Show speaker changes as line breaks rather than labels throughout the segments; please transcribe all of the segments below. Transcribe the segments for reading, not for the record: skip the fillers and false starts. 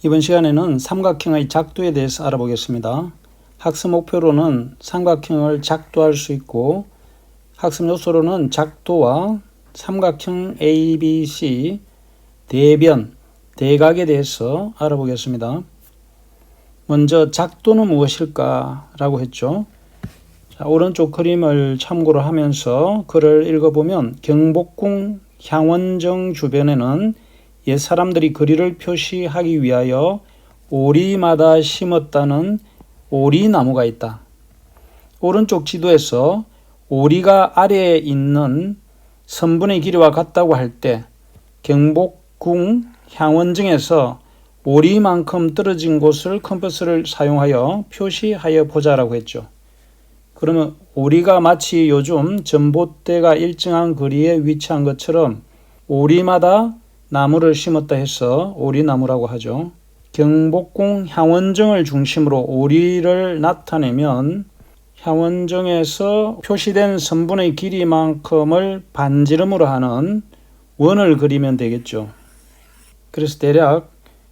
이번 시간에는 삼각형의 작도에 대해서 알아보겠습니다. 학습 목표로는 삼각형을 작도할 수 있고 학습 요소로는 작도와 삼각형 ABC, 대변, 대각에 대해서 알아보겠습니다. 먼저 작도는 무엇일까 라고 했죠. 자, 오른쪽 그림을 참고로 하면서 글을 읽어보면 경복궁 향원정 주변에는 옛 사람들이 거리를 표시하기 위하여 오리마다 심었다는 오리나무가 있다. 오른쪽 지도에서 오리가 아래에 있는 선분의 길이와 같다고 할 때 경복궁 향원정에서 오리만큼 떨어진 곳을 컴퍼스를 사용하여 표시하여 보자라고 했죠. 그러면 오리가 마치 요즘 전봇대가 일정한 거리에 위치한 것처럼 오리마다 나무를 심었다 해서 오리나무라고 하죠. 경복궁 향원정을 중심으로 오리를 나타내면 향원정에서 표시된 선분의 길이만큼을 반지름으로 하는 원을 그리면 되겠죠. 그래서 대략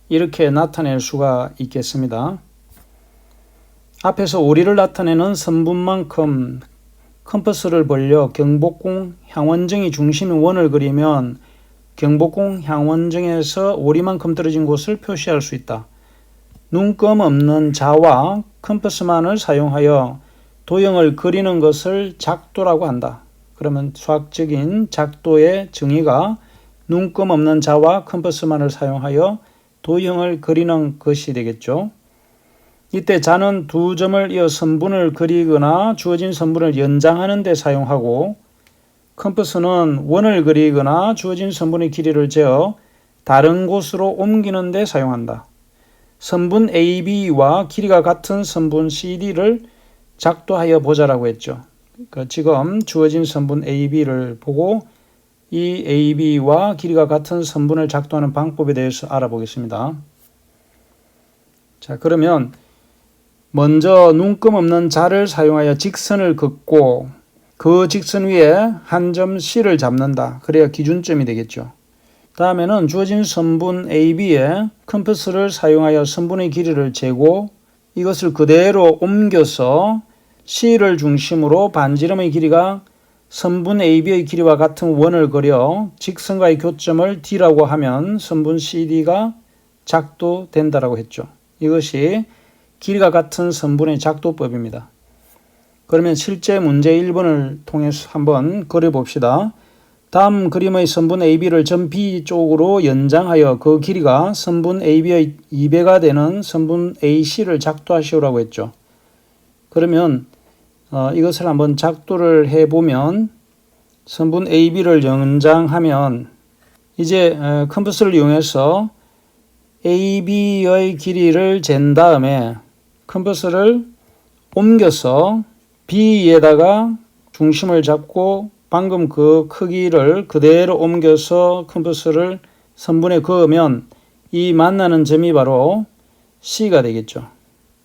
이렇게 나타낼 수가 있겠습니다. 앞에서 오리를 나타내는 선분만큼 컴퍼스를 벌려 경복궁 향원정이 중심인 원을 그리면 경복궁 향원정에서 오리만큼 떨어진 곳을 표시할 수 있다. 눈금 없는 자와 컴퍼스만을 사용하여 도형을 그리는 것을 작도라고 한다. 그러면 수학적인 작도의 정의가 눈금 없는 자와 컴퍼스만을 사용하여 도형을 그리는 것이 되겠죠. 이때 자는 두 점을 이어 선분을 그리거나 주어진 선분을 연장하는 데 사용하고 컴퍼스는 원을 그리거나 주어진 선분의 길이를 재어 다른 곳으로 옮기는 데 사용한다. 선분 AB와 길이가 같은 선분 CD를 작도하여 보자라고 했죠. 그러니까 지금 주어진 선분 AB를 보고 이 AB와 길이가 같은 선분을 작도하는 방법에 대해서 알아보겠습니다. 자, 그러면 먼저 눈금 없는 자를 사용하여 직선을 긋고 그 직선 위에 한 점 C를 잡는다. 그래야 기준점이 되겠죠. 다음에는 주어진 선분 AB에 컴퍼스를 사용하여 선분의 길이를 재고 이것을 그대로 옮겨서 C를 중심으로 반지름의 길이가 선분 AB의 길이와 같은 원을 그려 직선과의 교점을 D라고 하면 선분 CD가 작도된다라고 했죠. 이것이 길이가 같은 선분의 작도법입니다. 그러면 실제 문제 1번을 통해서 한번 그려봅시다. 다음 그림의 선분 AB를 점 B 쪽으로 연장하여 그 길이가 선분 AB의 2배가 되는 선분 AC를 작도하시오라고 했죠. 그러면 이것을 한번 작도를 해보면 선분 AB를 연장하면 이제 컴퍼스를 이용해서 AB의 길이를 잰 다음에 컴퍼스를 옮겨서 B에다가 중심을 잡고 방금 그 크기를 그대로 옮겨서 컴퍼스를 선분에 그으면 이 만나는 점이 바로 C가 되겠죠.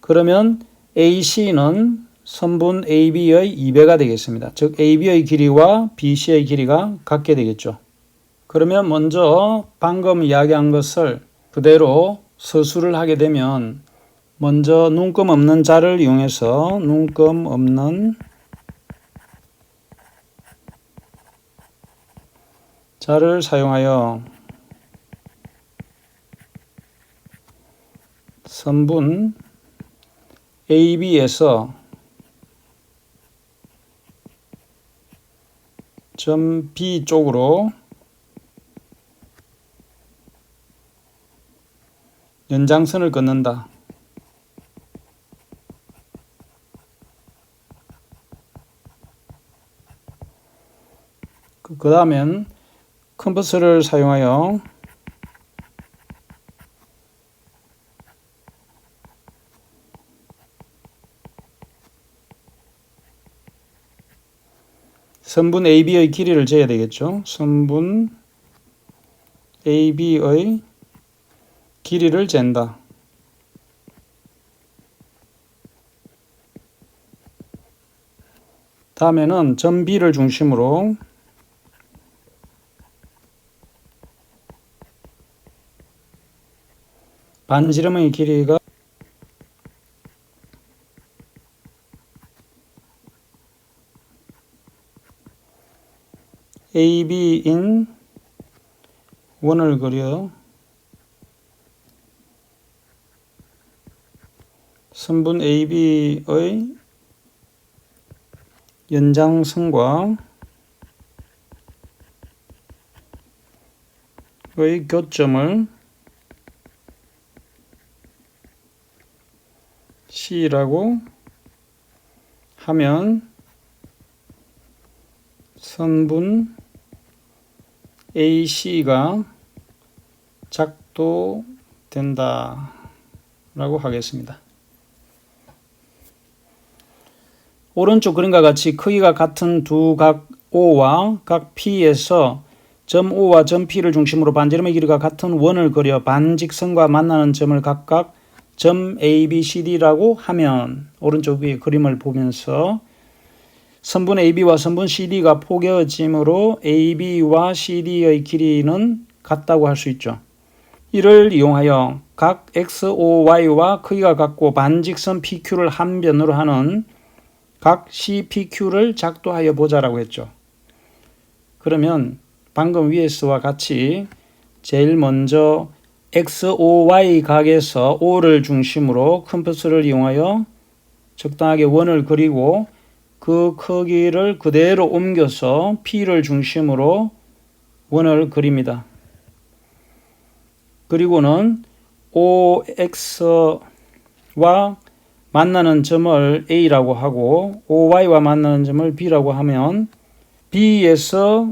그러면 AC는 선분 AB의 2배가 되겠습니다. 즉 AB의 길이와 BC의 길이가 같게 되겠죠. 그러면 먼저 방금 이야기한 것을 그대로 서술을 하게 되면 먼저 눈금 없는 자를 이용해서 눈금 없는 자를 사용하여 선분 AB에서 점 B 쪽으로 연장선을 긋는다. 그 다음엔 컴퍼스를 사용하여 선분 AB의 길이를 재야 되겠죠. 선분 AB의 길이를 잰다. 다음에는 점 B를 중심으로 반지름의 길이가 AB인 원을 그려 선분 AB의 연장선과 의 교점을 C라고 하면 선분 AC가 작도된다 라고 하겠습니다. 오른쪽 그림과 같이 크기가 같은 두 각 O와 각 P에서 점 O와 점 P를 중심으로 반지름의 길이가 같은 원을 그려 반직선과 만나는 점을 각각 점 A, B, C, D라고 하면 오른쪽 위에 그림을 보면서 선분 AB와 선분 CD가 포개어짐으로 AB와 CD의 길이는 같다고 할 수 있죠. 이를 이용하여 각 XOY와 크기가 같고 반직선 PQ를 한 변으로 하는 각 CPQ를 작도하여 보자라고 했죠. 그러면 방금 위에서와 같이 제일 먼저 XOY 각에서 O를 중심으로 컴퍼스를 이용하여 적당하게 원을 그리고 그 크기를 그대로 옮겨서 P를 중심으로 원을 그립니다. 그리고는 OX와 만나는 점을 A라고 하고 OY와 만나는 점을 B라고 하면 B에서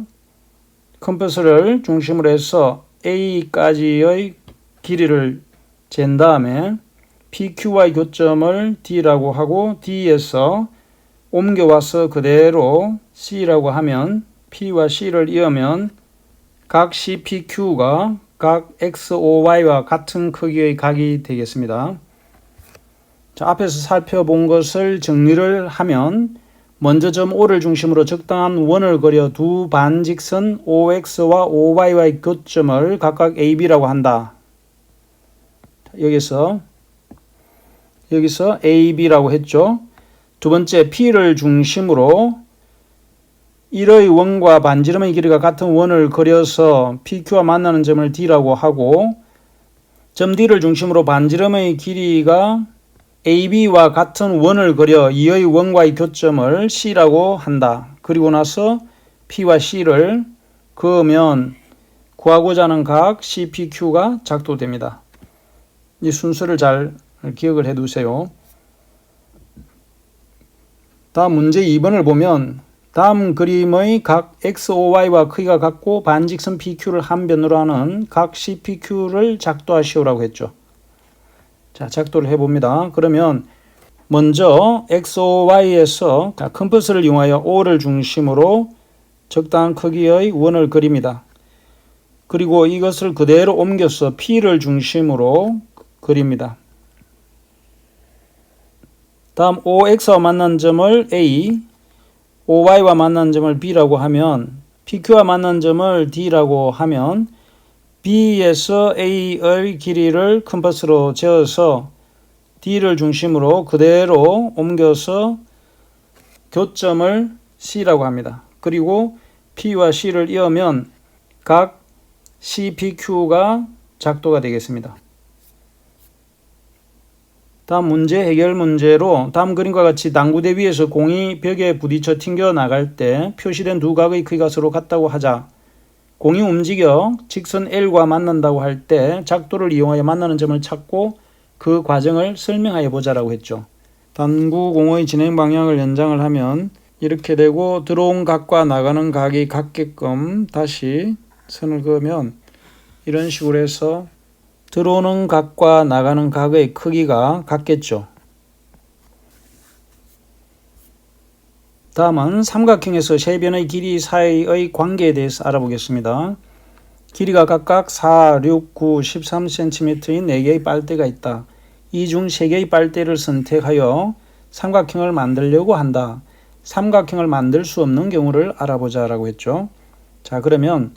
컴퍼스를 중심으로 해서 A까지의 길이를 잰 다음에 PQ와의 교점을 D라고 하고 D에서 옮겨와서 그대로 C라고 하면 P와 C를 이으면 각 CPQ가 각 XOY와 같은 크기의 각이 되겠습니다. 자, 앞에서 살펴본 것을 정리를 하면 먼저 점 O를 중심으로 적당한 원을 그려 두 반직선 OX와 OY와의 교점을 각각 AB라고 한다. 여기서 AB라고 했죠. 두 번째 P를 중심으로 1의 원과 반지름의 길이가 같은 원을 그려서 PQ와 만나는 점을 D라고 하고 점 D를 중심으로 반지름의 길이가 AB와 같은 원을 그려 2의 원과의 교점을 C라고 한다. 그리고 나서 P와 C를 그으면 구하고자 하는 각 CPQ가 작도됩니다. 이 순서를 잘 기억을 해 두세요. 다음 문제 2번을 보면 다음 그림의 각 XOY와 크기가 같고 반직선 PQ를 한 변으로 하는 각 CPQ를 작도하시오라고 했죠. 자, 작도를 해봅니다. 그러면 먼저 XOY에서 컴퍼스를 이용하여 O를 중심으로 적당한 크기의 원을 그립니다. 그리고 이것을 그대로 옮겨서 P를 중심으로 그립니다. 다음 OX와 만난 점을 A, OY와 만난 점을 B라고 하면 PQ와 만난 점을 D라고 하면 B에서 A의 길이를 컴퍼스로 재어서 D를 중심으로 그대로 옮겨서 교점을 C라고 합니다. 그리고 P와 C를 이으면 각 CPQ가 작도가 되겠습니다. 다음 문제 해결 문제로 다음 그림과 같이 당구대 위에서 공이 벽에 부딪혀 튕겨 나갈 때 표시된 두 각의 크기가 서로 같다고 하자. 공이 움직여 직선 L과 만난다고 할 때 작도를 이용하여 만나는 점을 찾고 그 과정을 설명하여 보자라고 했죠. 당구공의 진행 방향을 연장을 하면 이렇게 되고 들어온 각과 나가는 각이 같게끔 다시 선을 그으면 이런 식으로 해서 들어오는 각과 나가는 각의 크기가 같겠죠. 다음은 삼각형에서 세 변의 길이 사이의 관계에 대해서 알아보겠습니다. 길이가 각각 4, 6, 9, 13cm인 4개의 빨대가 있다. 이 중 3개의 빨대를 선택하여 삼각형을 만들려고 한다. 삼각형을 만들 수 없는 경우를 알아보자라고 했죠. 자, 그러면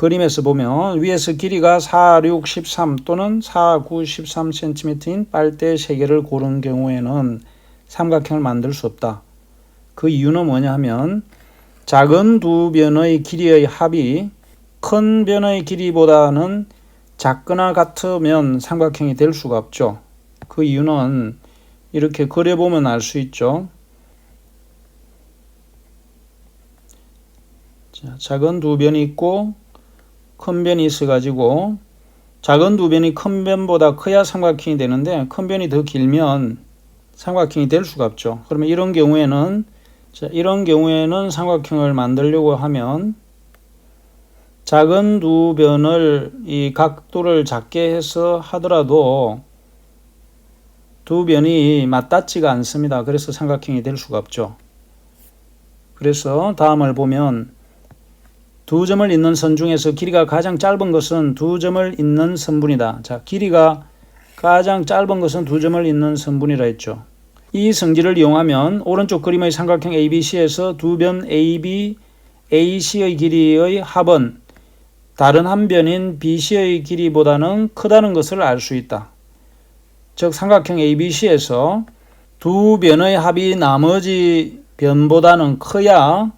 그림에서 보면 위에서 길이가 4, 6, 13 또는 4, 9, 13cm인 빨대 3개를 고른 경우에는 삼각형을 만들 수 없다. 그 이유는 뭐냐 하면 작은 두 변의 길이의 합이 큰 변의 길이보다는 작거나 같으면 삼각형이 될 수가 없죠. 그 이유는 이렇게 그려보면 알 수 있죠. 자, 작은 두 변이 있고 큰 변이 있어가지고 작은 두 변이 큰 변보다 커야 삼각형이 되는데 큰 변이 더 길면 삼각형이 될 수가 없죠. 그러면 이런 경우에는 삼각형을 만들려고 하면 작은 두 변을 이 각도를 작게 해서 하더라도 두 변이 맞닿지가 않습니다. 그래서 삼각형이 될 수가 없죠. 그래서 다음을 보면 두 점을 잇는 선 중에서 길이가 가장 짧은 것은 두 점을 잇는 선분이다. 자, 길이가 가장 짧은 것은 두 점을 잇는 선분이라 했죠. 이 성질을 이용하면 오른쪽 그림의 삼각형 ABC에서 두 변 AB, AC의 길이의 합은 다른 한 변인 BC의 길이보다는 크다는 것을 알 수 있다. 즉 삼각형 ABC에서 두 변의 합이 나머지 변보다는 커야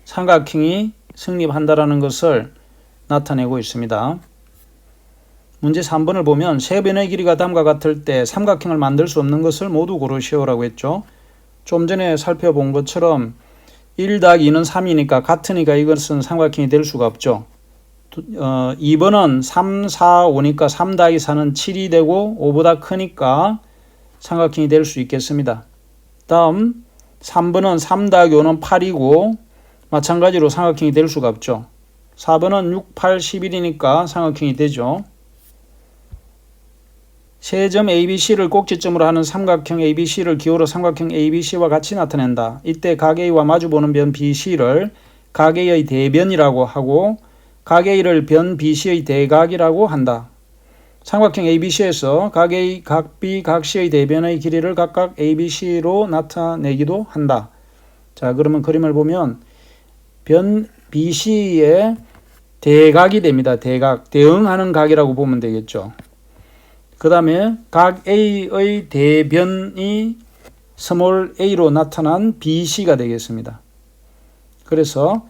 삼각형이 성립한다는 것을 나타내고 있습니다. 문제 3번을 보면 세 변의 길이가 다음과 같을 때 삼각형을 만들 수 없는 것을 모두 고르시오라고 했죠. 좀 전에 살펴본 것처럼 1 더하기 2는 3이니까 같으니까 이것은 삼각형이 될 수가 없죠. 2번은 3, 4, 5니까 3 더하기 4는 7이 되고 5보다 크니까 삼각형이 될 수 있겠습니다. 다음 3번은 3 더하기 5는 8이고 마찬가지로 삼각형이 될 수가 없죠. 4번은 6, 8, 11이니까 삼각형이 되죠. 세 점 ABC를 꼭지점으로 하는 삼각형 ABC를 기호로 삼각형 ABC와 같이 나타낸다. 이때 각 A와 마주보는 변 BC를 각 A의 대변이라고 하고 각 A를 변 BC의 대각이라고 한다. 삼각형 ABC에서 각 A, 각 B, 각 C의 대변의 길이를 각각 ABC로 나타내기도 한다. 자, 그러면 그림을 보면 변 BC의 대각이 됩니다. 대각, 대응하는 각이라고 보면 되겠죠. 그 다음에 각 A의 대변이 스몰 a로 나타난 BC가 되겠습니다. 그래서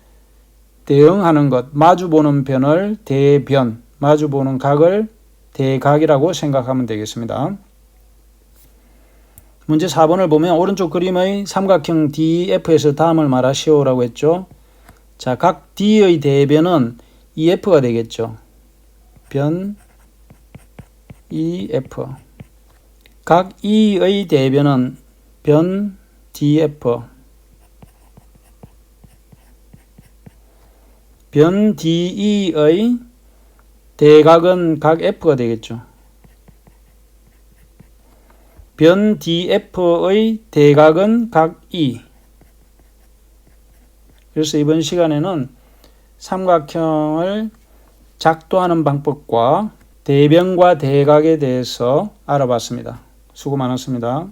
대응하는 것, 마주보는 변을 대변, 마주보는 각을 대각이라고 생각하면 되겠습니다. 문제 4번을 보면 오른쪽 그림의 삼각형 DF에서 다음을 말하시오라고 했죠. 자, 각 D의 대변은 EF가 되겠죠. 변 EF. 각 E의 대변은 변 DF. 변 DE의 대각은 각 F가 되겠죠. 변 DF의 대각은 각 E. 그래서 이번 시간에는 삼각형을 작도하는 방법과 대변과 대각에 대해서 알아봤습니다. 수고 많았습니다.